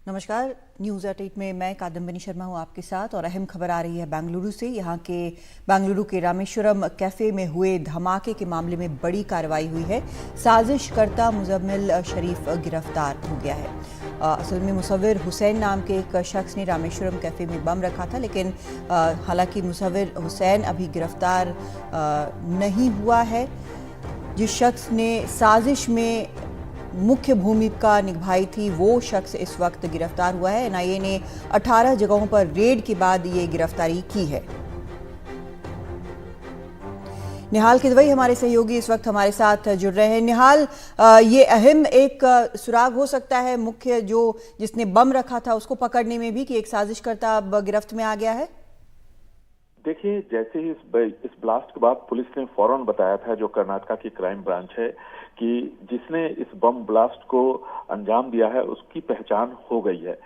नमस्कार। न्यूज़ 8 में मैं कादम्बिनी शर्मा हूं आपके साथ और अहम खबर आ रही है बेंगलुरु से। बेंगलुरु के रामेश्वरम कैफे में हुए धमाके के मामले में बड़ी कार्रवाई हुई है। साजिशकर्ता मुजम्मिल शरीफ गिरफ्तार हो गया है। असल में मुसव्विर हुसैन नाम के एक शख्स ने रामेश्वरम कैफे में बम रखा था, लेकिन हालांकि मुसव्विर हुसैन अभी गिरफ्तार नहीं हुआ है। जिस शख्स ने साजिश में मुख्य भूमिका निभाई थी वो शख्स इस वक्त गिरफ्तार हुआ है। एनआईए ने 18 जगहों पर रेड के बाद ये गिरफ्तारी की है। निहाल किदवई हमारे सहयोगी इस वक्त हमारे साथ जुड़ रहे हैं। निहाल, ये अहम एक सुराग हो सकता है मुख्य जिसने बम रखा था उसको पकड़ने में भी, कि एक साजिशकर्ता अब गिरफ्त में आ गया है। देखिए, जैसे ही इस ब्लास्ट के बाद पुलिस ने फौरन बताया था, जो कर्नाटका की क्राइम ब्रांच है, कि जिसने इस बम ब्लास्ट को अंजाम दिया है उसकी पहचान हो गई है।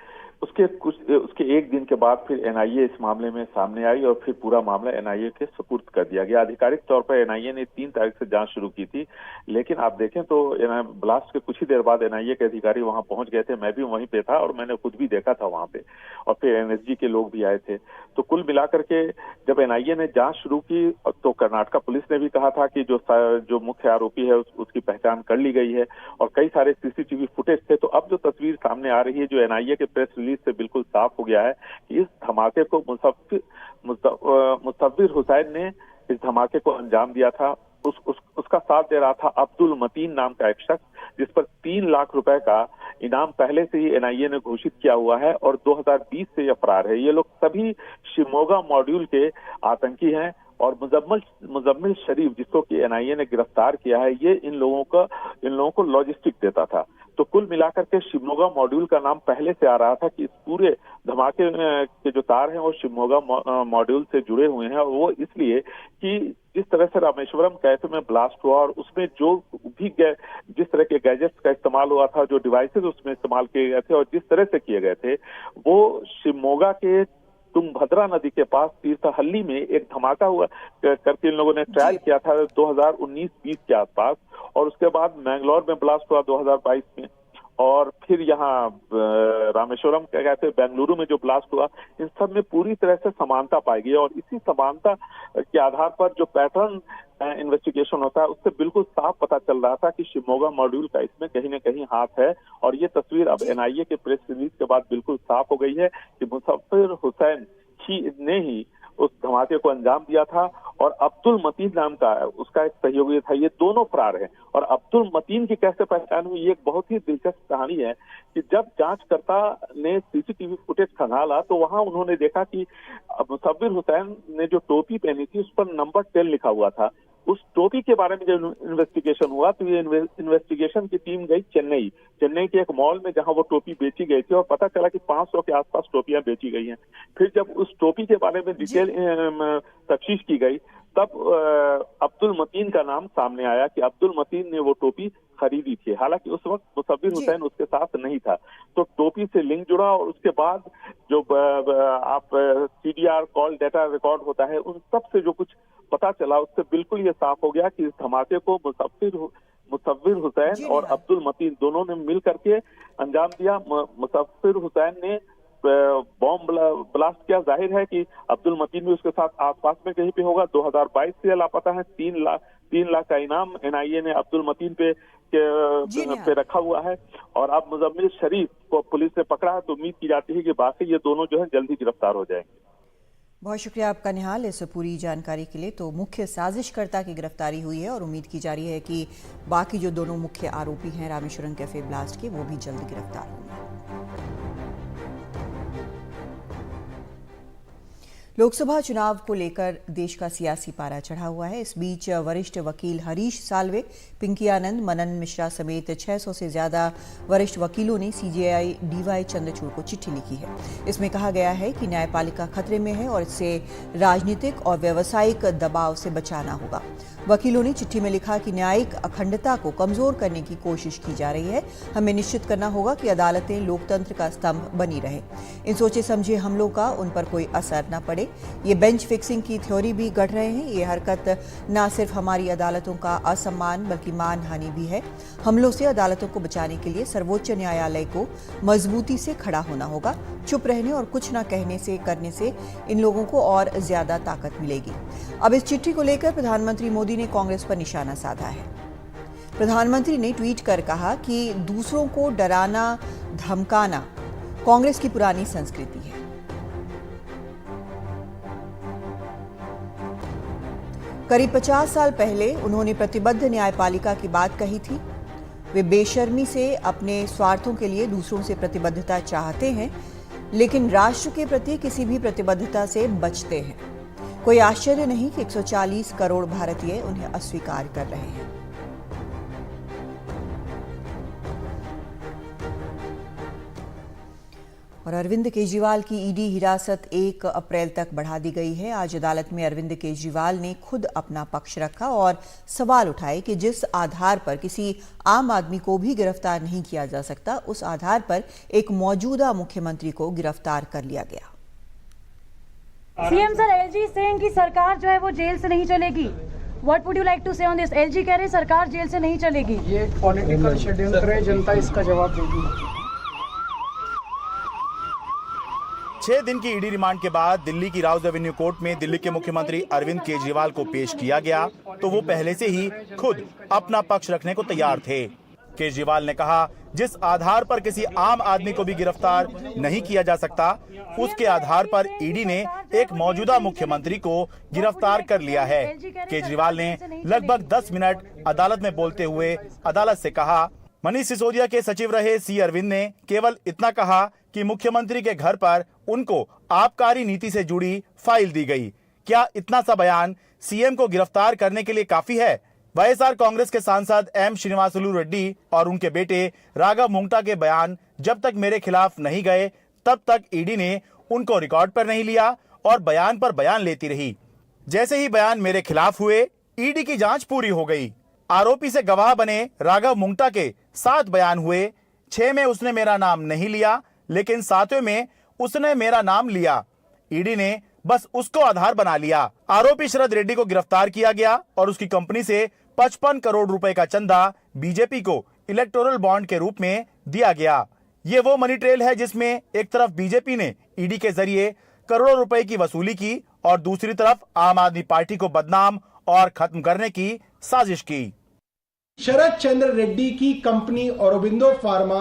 उसके एक दिन के बाद फिर एनआईए इस मामले में सामने आई और फिर पूरा मामला एनआईए के सुपुर्द कर दिया गया। आधिकारिक तौर पर एनआईए ने 3 तारीख से जांच शुरू की थी, लेकिन आप देखें तो ब्लास्ट के कुछ ही देर बाद एनआईए के अधिकारी वहां पहुंच गए थे। मैं भी वहीं पे था और मैंने खुद भी देखा था वहां पे, और फिर एनएसजी के लोग भी आए थे। तो कुल मिलाकर के जब एनआईए ने जांच शुरू की तो कर्नाटका पुलिस ने भी कहा था कि जो मुख्य आरोपी है उसकी पहचान कर ली गई है और कई सारे सीसीटीवी फुटेज थे। तो अब जो तस्वीर सामने आ रही है, जो एनआईए के प्रेस रिलीज से बिल्कुल साफ हो गया है कि इस धमाके को मुसव्विर हुसैन ने इस धमाके को अंजाम दिया था। उसका साथ दे रहा था अब्दुल मतीन नाम का एक शख्स, जिस पर 3 लाख रुपए का इनाम पहले से ही एनआईए ने घोषित किया हुआ है और 2020 से यह फरार है। ये लोग सभी शिमोगा मॉड्यूल के आतंकी हैं और मुजम्मिल शरीफ, जिसको कि एनआईए ने गिरफ्तार किया है, ये इन लोगों को लॉजिस्टिक देता था। तो कुल मिलाकर के शिमोगा मॉड्यूल का नाम पहले से आ रहा था कि इस पूरे धमाके के जो तार हैं वो शिमोगा मॉड्यूल से जुड़े हुए हैं। और वो इसलिए कि जिस तरह से रामेश्वरम कैफे में ब्लास्ट हुआ और उसमें जो भी जिस तरह के गैजेट्स का इस्तेमाल हुआ था, जो डिवाइसेस उसमें इस्तेमाल किए गए थे और जिस तरह से किए गए थे, वो शिमोगा के तुंगभद्रा नदी के पास तीर्थहल्ली में एक धमाका हुआ करके इन लोगों ने ट्रायल किया था 2019-20 के आसपास, और उसके बाद मैंगलोर में ब्लास्ट हुआ 2022 में, और फिर यहाँ रामेश्वरम क्या कहते हैं बेंगलुरु में जो ब्लास्ट हुआ। इन सब में पूरी तरह से समानता पाई गई और इसी समानता के आधार पर जो पैटर्न इन्वेस्टिगेशन होता है उससे बिल्कुल साफ पता चल रहा था कि शिमोगा मॉड्यूल का इसमें कहीं न कहीं हाथ है। और ये तस्वीर अब एनआईए के प्रेस रिलीज के बाद बिल्कुल साफ हो गई है कि मुसव्विर हुसैन ने ही उस धमाके को अंजाम दिया था और अब्दुल मतीन नाम का उसका एक सहयोगी था। ये दोनों फरार हैं। और अब्दुल मतीन की कैसे पहचान हुई, ये एक बहुत ही दिलचस्प कहानी है कि जब जांचकर्ता ने सीसीटीवी फुटेज खंगाला तो वहां उन्होंने देखा कि मुसव्विर हुसैन ने जो टोपी पहनी थी उस पर नंबर 10 लिखा हुआ था। उस टोपी के बारे में जब इन्वेस्टिगेशन हुआ तो ये इन्वेस्टिगेशन की टीम गई चेन्नई के एक मॉल में जहां वो टोपी बेची गई थी और पता चला कि 500 के आसपास टोपियां बेची गई हैं। फिर जब उस टोपी के बारे में डिटेल तफ्तीश की गई तब अब्दुल मतीन का नाम सामने आया कि अब्दुल मतीन ने वो टोपी खरीदी थी। हालांकि उस वक्त मुसव्विर हुसैन उसके साथ नहीं था। तो टोपी से लिंक जुड़ा और उसके बाद जो आप सीडीआर कॉल डाटा रिकॉर्ड होता है उन सब से जो कुछ पता चला उससे बिल्कुल ये साफ हो गया कि इस धमाके को मुसव्विर हुसैन और अब्दुल मतीन दोनों ने मिल करके अंजाम दिया। मुसव्विर हुसैन ने बॉम्ब ब्लास्ट किया। जाहिर है कि अब्दुल मतीन भी उसके साथ आसपास में कहीं पे होगा। 2022 से लापता है। 3 लाख का इनाम एनआईए ने अब्दुल मतीन पे रखा हुआ है और अब मुजम्मिल शरीफ को पुलिस ने पकड़ा है। तो उम्मीद की जाती है कि बाकी ये दोनों जो है जल्द ही गिरफ्तार हो जाएंगे। बहुत शुक्रिया आपका निहाल इस पूरी जानकारी के लिए। तो मुख्य साजिशकर्ता की गिरफ्तारी हुई है और उम्मीद की जा रही है कि बाकी जो दोनों मुख्य आरोपी हैं रामेश्वरम कैफे ब्लास्ट के, वो भी जल्द गिरफ्तार होंगे। लोकसभा चुनाव को लेकर देश का सियासी पारा चढ़ा हुआ है। इस बीच वरिष्ठ वकील हरीश साल्वे, पिंकी आनंद, मनन मिश्रा समेत 600 से ज्यादा वरिष्ठ वकीलों ने सीजेआई डीवाई चंद्रचूड़ को चिट्ठी लिखी है। इसमें कहा गया है कि न्यायपालिका खतरे में है और इससे राजनीतिक और व्यावसायिक दबाव से बचाना होगा। वकीलों ने चिट्ठी में लिखा कि न्यायिक अखंडता को कमजोर करने की कोशिश की जा रही है। हमें निश्चित करना होगा कि अदालतें लोकतंत्र का स्तंभ बनी रहे। इन सोचे समझे हमलों का उन पर कोई असर न पड़े। ये बेंच फिक्सिंग की थ्योरी भी गढ़ रहे हैं। ये हरकत न सिर्फ हमारी अदालतों का असम्मान बल्कि मानहानि भी है। हमलों से अदालतों को बचाने के लिए सर्वोच्च न्यायालय को मजबूती से खड़ा होना होगा। चुप रहने और कुछ न कहने से करने से इन लोगों को और ज्यादा ताकत मिलेगी। अब इस चिट्ठी को लेकर प्रधानमंत्री मोदी ने कांग्रेस पर निशाना साधा है। प्रधानमंत्री ने ट्वीट कर कहा कि दूसरों को डराना धमकाना कांग्रेस की पुरानी संस्कृति है। करीब 50 साल पहले उन्होंने प्रतिबद्ध न्यायपालिका की बात कही थी। वे बेशर्मी से अपने स्वार्थों के लिए दूसरों से प्रतिबद्धता चाहते हैं, लेकिन राष्ट्र के प्रति किसी भी प्रतिबद्धता से बचते हैं। कोई आश्चर्य नहीं कि 140 करोड़ भारतीय उन्हें अस्वीकार कर रहे हैं। और अरविंद केजरीवाल की ईडी हिरासत 1 अप्रैल तक बढ़ा दी गई है। आज अदालत में अरविंद केजरीवाल ने खुद अपना पक्ष रखा और सवाल उठाए कि जिस आधार पर किसी आम आदमी को भी गिरफ्तार नहीं किया जा सकता, उस आधार पर एक मौजूदा मुख्यमंत्री को गिरफ्तार कर लिया गया। सीएम सर, एलजी सेइंग की सरकार जो है वो जेल से नहीं चलेगी। What would you like to say on this? LG कह रहे सरकार जेल से नहीं चलेगी। ये पॉलिटिकल षड्यंत्र है, जनता इसका जवाब देगी। 6 दिन की ईडी रिमांड के बाद दिल्ली की राउज एवेन्यू कोर्ट में दिल्ली के मुख्यमंत्री अरविंद केजरीवाल को पेश किया गया तो वो पहले से ही खुद अपना पक्ष रखने को तैयार थे। केजरीवाल ने कहा, जिस आधार पर किसी आम आदमी को भी गिरफ्तार नहीं किया जा सकता, उसके आधार पर ईडी ने एक मौजूदा मुख्यमंत्री को गिरफ्तार कर लिया है। केजरीवाल ने लगभग 10 मिनट अदालत में बोलते हुए अदालत से कहा, मनीष सिसोदिया के सचिव रहे सी अरविंद ने केवल इतना कहा कि मुख्यमंत्री के घर पर उनको आबकारी नीति से जुड़ी फाइल दी गई। क्या इतना सा बयान सीएम को गिरफ्तार करने के लिए काफी है? वाईएसआर कांग्रेस के सांसद एम श्रीनिवासलू रेड्डी और उनके बेटे राघव मुंगटा के बयान जब तक मेरे खिलाफ नहीं गए तब तक ईडी ने उनको रिकॉर्ड पर नहीं लिया और बयान पर बयान लेती रही। जैसे ही बयान मेरे खिलाफ हुए, ईडी की जांच पूरी हो गई। आरोपी से गवाह बने राघव मुंगटा के 7 बयान हुए। 6 में उसने मेरा नाम नहीं लिया, लेकिन 7वें में उसने मेरा नाम लिया। ईडी ने बस उसको आधार बना लिया। आरोपी शरद रेड्डी को गिरफ्तार किया गया और उसकी कंपनी से 55 करोड़ रुपए का चंदा बीजेपी को इलेक्टोरल बॉन्ड के रूप में दिया गया। ये वो मनी ट्रेल है जिसमें एक तरफ बीजेपी ने ईडी के जरिए करोड़ों रुपए की वसूली की और दूसरी तरफ आम आदमी पार्टी को बदनाम और खत्म करने की साजिश की। शरद चंद्र रेड्डी की कंपनी औरोबिंदो फार्मा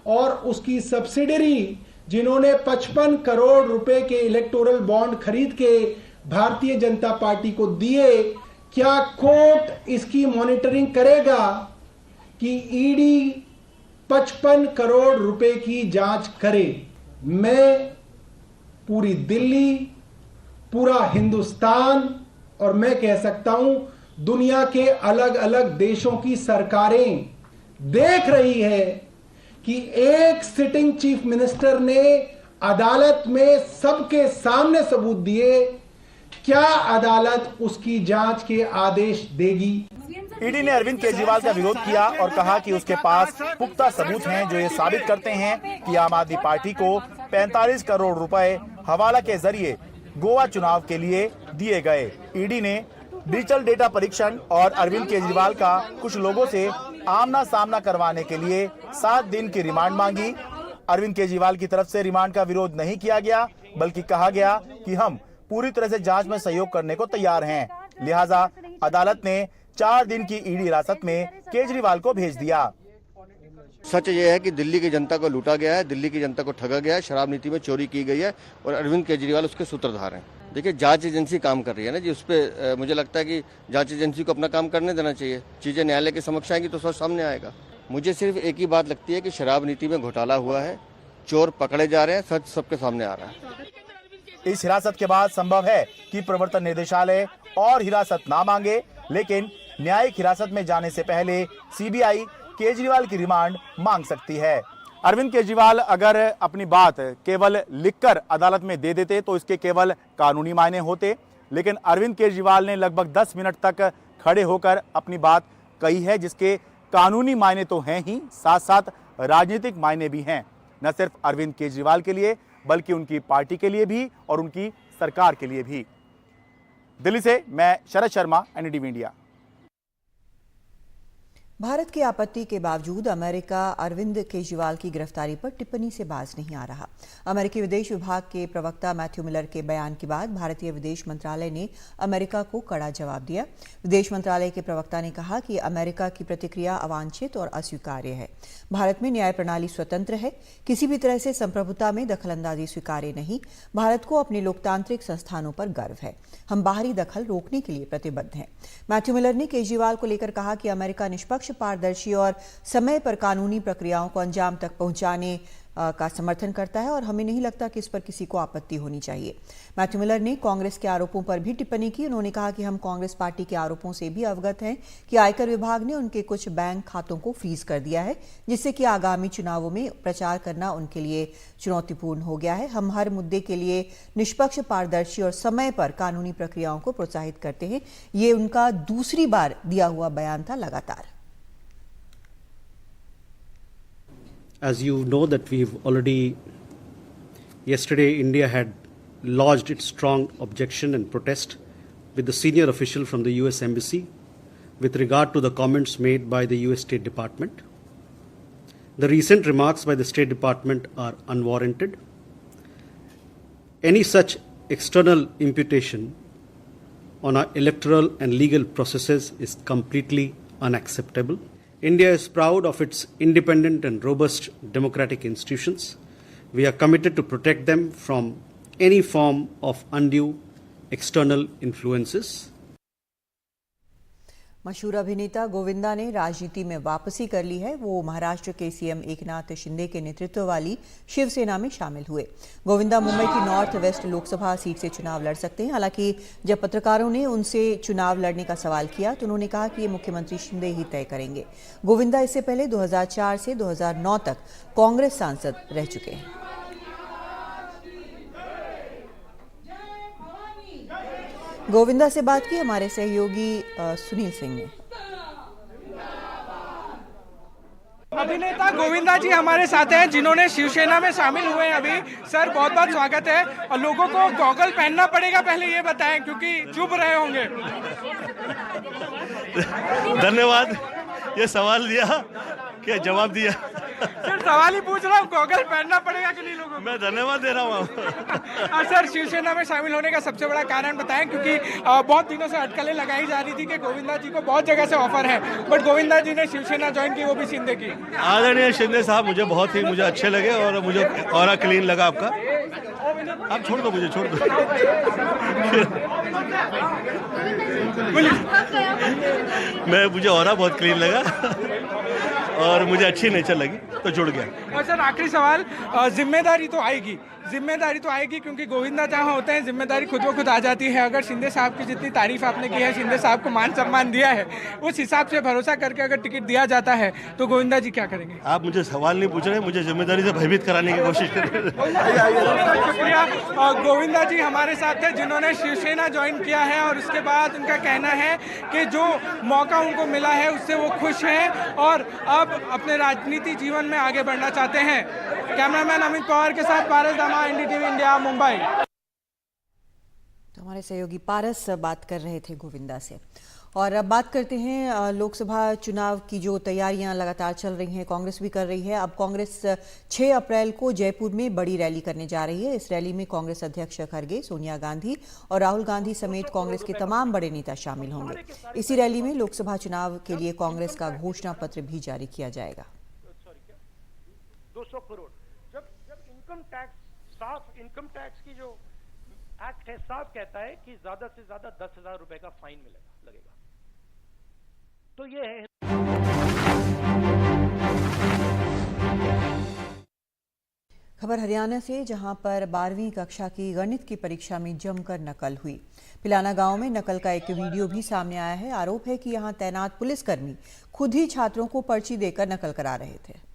और उसकी सब्सिडरी जिन्होंने 55 करोड़ रुपए के इलेक्टोरल बॉन्ड खरीद के भारतीय जनता पार्टी को दिए, क्या कोर्ट इसकी मॉनिटरिंग करेगा कि ईडी 55 करोड़ रुपए की जांच करे? मैं पूरी दिल्ली, पूरा हिंदुस्तान और मैं कह सकता हूं दुनिया के अलग अलग देशों की सरकारें देख रही है कि एक सिटिंग चीफ मिनिस्टर ने अदालत में सबके सामने सबूत दिए, क्या अदालत उसकी जांच के आदेश देगी? ईडी ने अरविंद केजरीवाल का विरोध किया और कहा कि उसके पास पुख्ता सबूत हैं जो ये साबित करते हैं कि आम आदमी पार्टी को 45 करोड़ रुपए हवाला के जरिए गोवा चुनाव के लिए दिए गए। ईडी ने डिजिटल डेटा परीक्षण और अरविंद केजरीवाल का कुछ लोगों से आमना सामना करवाने के लिए 7 दिन की रिमांड मांगी। अरविंद केजरीवाल की तरफ से रिमांड का विरोध नहीं किया गया, बल्कि कहा गया कि हम पूरी तरह से जांच में सहयोग करने को तैयार हैं। लिहाजा अदालत ने 4 दिन की ईडी हिरासत में केजरीवाल को भेज दिया। सच ये है कि दिल्ली की जनता को लूटा गया है, दिल्ली की जनता को ठगा गया है, शराब नीति में चोरी की गई है और अरविंद केजरीवाल उसके सूत्रधार हैं। देखिए, जांच एजेंसी काम कर रही है ना जी, उस पर मुझे लगता है कि जांच एजेंसी को अपना काम करने देना चाहिए। चीजें न्यायालय के समक्ष आएंगी तो सब सामने आएगा। मुझे सिर्फ एक ही बात लगती है कि शराब नीति में घोटाला हुआ है, चोर पकड़े जा रहे हैं, सच सबके सामने आ रहा है। इस हिरासत के बाद संभव है कि प्रवर्तन निदेशालय और हिरासत ना मांगे, लेकिन न्यायिक हिरासत में जाने से पहले सीबीआई केजरीवाल की रिमांड मांग सकती है। अरविंद केजरीवाल अगर अपनी बात केवल लिखकर अदालत में दे देते तो इसके केवल कानूनी मायने होते, लेकिन अरविंद केजरीवाल ने लगभग 10 मिनट तक खड़े होकर अपनी बात कही है, जिसके कानूनी मायने तो हैं ही, साथ साथ राजनीतिक मायने भी हैं, न सिर्फ अरविंद केजरीवाल के लिए बल्कि उनकी पार्टी के लिए भी और उनकी सरकार के लिए भी। दिल्ली से मैं शरद शर्मा, एनडीटीवी इंडिया। भारत की आपत्ति के बावजूद अमेरिका अरविंद केजरीवाल की गिरफ्तारी पर टिप्पणी से बाज नहीं आ रहा। अमेरिकी विदेश विभाग के प्रवक्ता मैथ्यू मिलर के बयान के बाद भारतीय विदेश मंत्रालय ने अमेरिका को कड़ा जवाब दिया। विदेश मंत्रालय के प्रवक्ता ने कहा कि अमेरिका की प्रतिक्रिया अवांछित और अस्वीकार्य है। भारत में न्याय प्रणाली स्वतंत्र है, किसी भी तरह से संप्रभुता में दखलंदाजी स्वीकार्य नहीं। भारत को अपने लोकतांत्रिक संस्थानों पर गर्व है। हम बाहरी दखल रोकने के लिए प्रतिबद्ध हैं। मैथ्यू मिलर ने केजरीवाल को लेकर कहा कि अमेरिका निष्पक्ष, पारदर्शी और समय पर कानूनी प्रक्रियाओं को अंजाम तक पहुंचाने का समर्थन करता है और हमें नहीं लगता कि इस पर किसी को आपत्ति होनी चाहिए। मैथ्यू मिलर ने कांग्रेस के आरोपों पर भी टिप्पणी की। उन्होंने कहा कि हम कांग्रेस पार्टी के आरोपों से भी अवगत हैं कि आयकर विभाग ने उनके कुछ बैंक खातों को फ्रीज कर दिया है, जिससे कि आगामी चुनावों में प्रचार करना उनके लिए चुनौतीपूर्ण हो गया है। हम हर मुद्दे के लिए निष्पक्ष, पारदर्शी और समय पर कानूनी प्रक्रियाओं को प्रोत्साहित करते हैं। ये उनका दूसरी बार दिया हुआ बयान था लगातार। As you know that we've already, yesterday India had lodged its strong objection and protest with the senior official from the US Embassy with regard to the comments made by the US State Department. The recent remarks by the State Department are unwarranted. Any such external imputation on our electoral and legal processes is completely unacceptable. India is proud of its independent and robust democratic institutions. We are committed to protect them from any form of undue external influences. मशहूर अभिनेता गोविंदा ने राजनीति में वापसी कर ली है। वो महाराष्ट्र के सीएम एकनाथ शिंदे के नेतृत्व वाली शिवसेना में शामिल हुए। गोविंदा मुंबई की नॉर्थ वेस्ट लोकसभा सीट से चुनाव लड़ सकते हैं। हालांकि जब पत्रकारों ने उनसे चुनाव लड़ने का सवाल किया तो उन्होंने कहा कि ये मुख्यमंत्री शिंदे ही तय करेंगे। गोविंदा इससे पहले 2004 से 2009 तक कांग्रेस सांसद रह चुके हैं। गोविंदा से बात की हमारे सहयोगी सुनील सिंह ने। अभिनेता गोविंदा जी हमारे साथ हैं, जिन्होंने शिवसेना में शामिल हुए हैं अभी। सर, बहुत बहुत स्वागत है। और लोगों को गॉगल पहनना पड़ेगा, पहले ये बताएं, क्योंकि चुभ रहे होंगे। धन्यवाद, ये सवाल दिया कि जवाब दिया। सर, सवाल ही पूछ रहा हूँ, गॉगल पहनना पड़ेगा कि नहीं लोगों को? मैं धन्यवाद दे रहा हूँ। और सर, शिवसेना में शामिल होने का सबसे बड़ा कारण बताएं, क्योंकि बहुत दिनों से अटकलें लगाई जा रही थी कि गोविंदा जी को बहुत जगह से ऑफर है, बट गोविंदा जी ने शिवसेना ज्वाइन की, वो भी शिंदे की। आदरणीय शिंदे साहब मुझे बहुत ही अच्छे लगे और मुझे ऑरा क्लीन लगा आपका। आप छोड़ दो, मुझे छोड़ दो। मुझे ऑरा बहुत क्लीन लगा और मुझे अच्छी नेचर लगी तो जुड़ गया। और सर, आखिरी सवाल, जिम्मेदारी तो आएगी क्योंकि गोविंदा जहाँ होते हैं जिम्मेदारी खुद ब खुद आ जाती है। अगर शिंदे साहब की जितनी तारीफ आपने की है, शिंदे साहब को मान सम्मान दिया है, उस हिसाब से भरोसा करके अगर टिकट दिया जाता है तो गोविंदा जी क्या करेंगे? आप मुझे सवाल नहीं पूछ रहे, मुझे जिम्मेदारी से भयभीत कराने की कोशिश कर रहे हैं। शुक्रिया। गोविंदा जी हमारे साथ थे, जिन्होंने शिवसेना ज्वाइन किया है और उसके बाद उनका कहना है कि जो मौका उनको मिला है उससे वो खुश हैं और अब अपने राजनीति जीवन में आगे बढ़ना चाहते हैं। कैमरामैन अमित पवार के साथ पारस दामा, एनडीटीवी इंडिया, मुंबई। तो हमारे सहयोगी पारस बात कर रहे थे गोविंदा से। और अब बात करते हैं लोकसभा चुनाव की जो तैयारियां लगातार चल रही हैं, कांग्रेस भी कर रही है। अब कांग्रेस 6 अप्रैल को जयपुर में बड़ी रैली करने जा रही है। इस रैली में कांग्रेस अध्यक्ष खड़गे, सोनिया गांधी और राहुल गांधी समेत कांग्रेस के तमाम बड़े नेता शामिल होंगे। इसी रैली में लोकसभा चुनाव के लिए कांग्रेस का घोषणा पत्र भी जारी किया जाएगा। 200 करोड़ जब इनकम टैक्स की जो एक्ट है साफ कहता है कि ज्यादा से ज्यादा 10,000 रुपए का फाइन लगेगा। तो ये है। खबर हरियाणा से, जहां पर 12वीं कक्षा की गणित की परीक्षा में जमकर नकल हुई। पिलाना गांव में नकल का एक वीडियो भी सामने आया है। आरोप है कि यहां तैनात पुलिसकर्मी खुद ही छात्रों को पर्ची देकर नकल करा रहे थे।